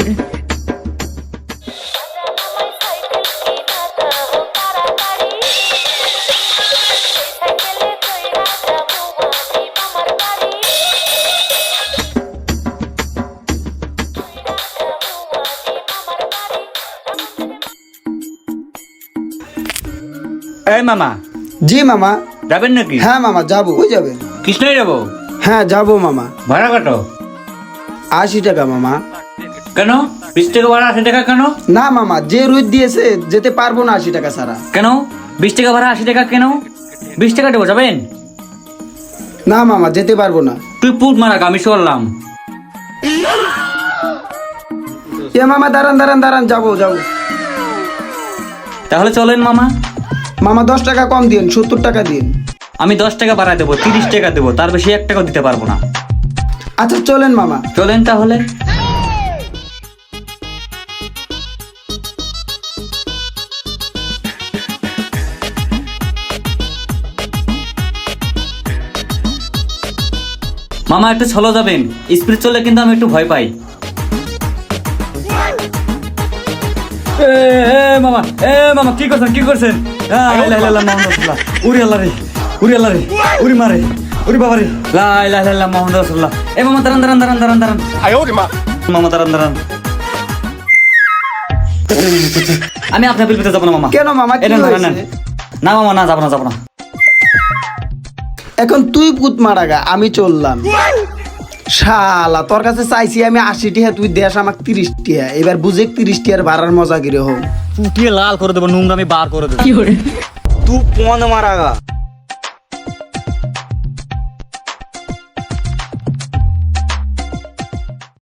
এই মামা। জি মামা। যাবেন নাকি? হ্যাঁ মামা যাবো। কই যাবেন? কৃষ্ণই যাবো। হ্যাঁ যাবো মামা। ভাড়া কত? 80 টাকা মামা। কেন 20 টাকা ভাড়া 80 টাকা কেন? না মামা, যে রোদ দিয়েছে যেতে পারবো না 80 টাকা ছাড়া। কেন 20 টাকা ভাড়া 80 টাকা কেন? 20 টাকা দেবো, যাবেন? না মামা যেতে পারবো না। তুই পুট মারা, আমি চললাম। এ মামা দাঁড়ান দাঁড়ান দাঁড়ান, যাবো যাবো। তাহলে চলেন মামা। মামা 10 টাকা কম দিন, 70 টাকা দিন। আমি 10 টাকা ভাড়া দেবো, 30 টাকা দেবো, তার বেশি 1 টাকাও দিতে পারবো না। আচ্ছা চলেন মামা। চলেন তাহলে। মামা একটু চলো যাবেন, স্পিড চললে কিন্তু আমি একটু ভয় পাই। মামা মামা কি করছেন কি করছেন? উড়ি আল্লাহ রে, উড়ি আল্লাহ রে, উড়ি মারে, উড়ি বাবা রে, লাই লাই লাই মোহাম্মদ রাসূলুল্লাহ। এ মামা দাঁড়ান দাঁড়ান দাঁড়ান দাঁড়ান দাঁড়ান। মামা দাঁড়ান দাঁড়ান। আমি আপনার বিলপিতে যাবো না মামা। কেন মামা, কি হয়েছে? না মামা, না যাবো না যাবো না। এখন তুই পুত মারাগা, আমি চললাম। শালা তোর কাছে চাইছি আমি 80 টাকা, তুই দেশ আমাকে 30 টাকা। এবার বুঝে 30 টাকার ভাড়ার মজা কিরে হোক। ফুটিয়ে লাল করে দেবো, নোংরা আমি বার করে দেবো। तू कौन मारागा?